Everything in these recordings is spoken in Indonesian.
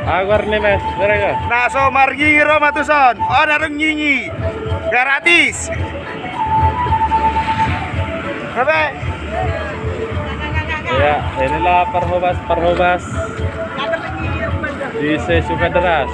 Agor nih mas, mereka. Nah, so margi ngiro matuson. Oh, narung nyinyi. Gratis. Apa? Ya, inilah perhobas di Sukadras.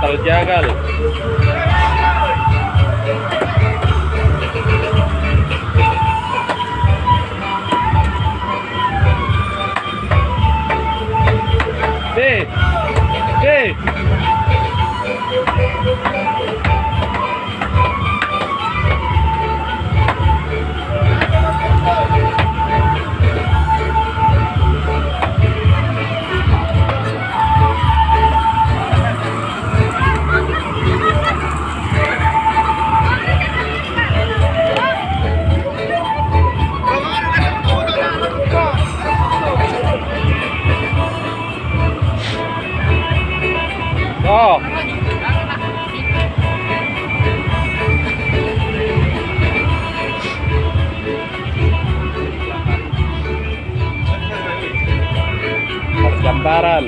Terjagal. Oh. Gambaran.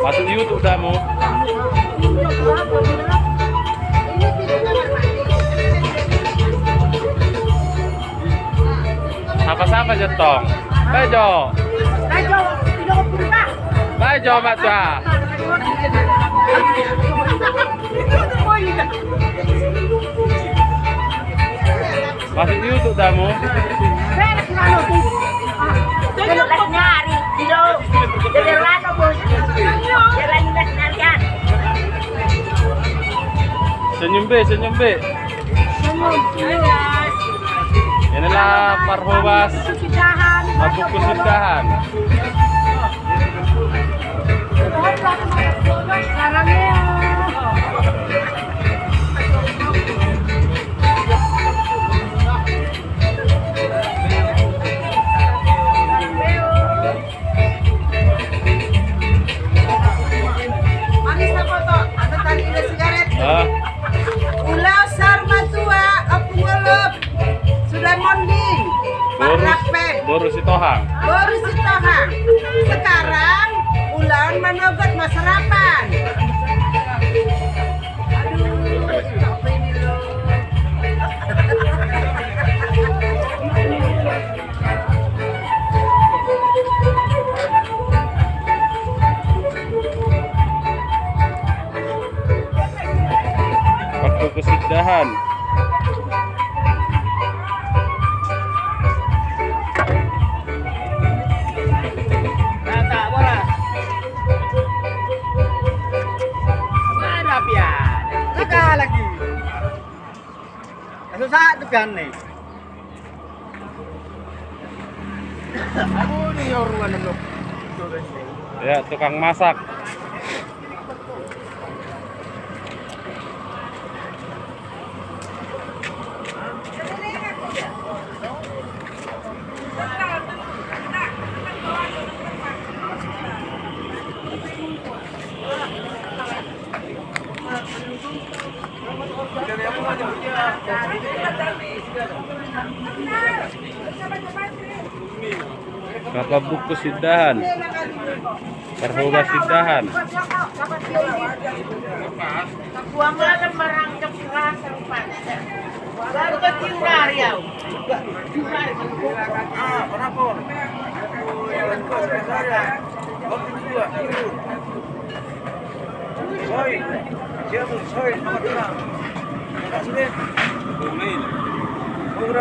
Masuk YouTube kamu. Apa-apa jetong. Bajo. Bajo baca. Masuk YouTube kamu. Senyum be. Inilah perhobas mabuk kesudahan. Ulau Sarmatua Apungolop sudah monding Boru Sitohang. Sekarang ulang menogot masarapan. Waktu kesudahan. Lagi. Susah tegan nih. Aku nih ruangan dulu. Ya, tukang masak. Kakak buku sidahan, perhubas sidahan.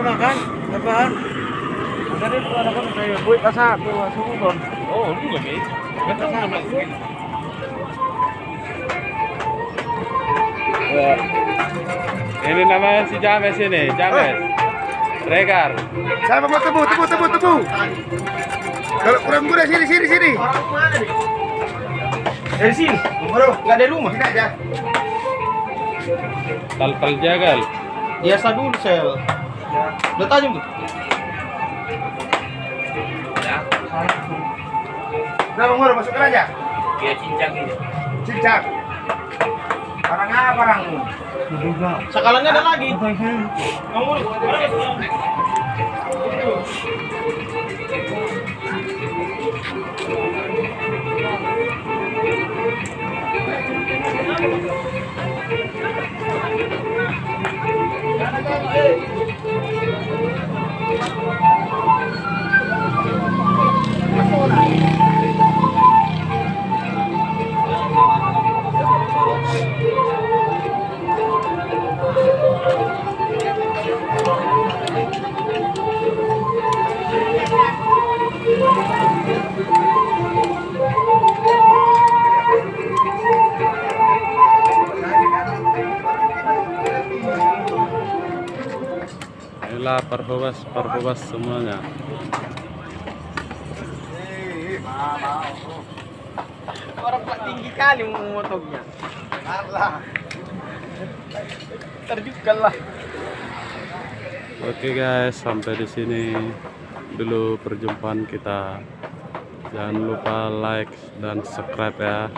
Makan, apaan? Tadi anak-anak saya buat masak, tuh, suhu. Oh, lu lagi? Kita sama. Ini namanya si James ini, James. Regar. Saya mau tebu. Kalau kurang kuda sini. Dari sini. Bro, nggak ada rumah. Sini aja. Tal jagal. Biasa dulu sel. Udah tajam tuh. Udah Bang Bro, masukkan aja. Iya cincang ini. Cincang. Barang apa barang? Sakalannya ada lagi. Kamu Inilah perhubas semuanya. orang Pak tinggi kali memotongnya. Terjukkan lah. Oke guys, sampai di sini dulu perjumpaan kita. Jangan lupa like dan subscribe ya.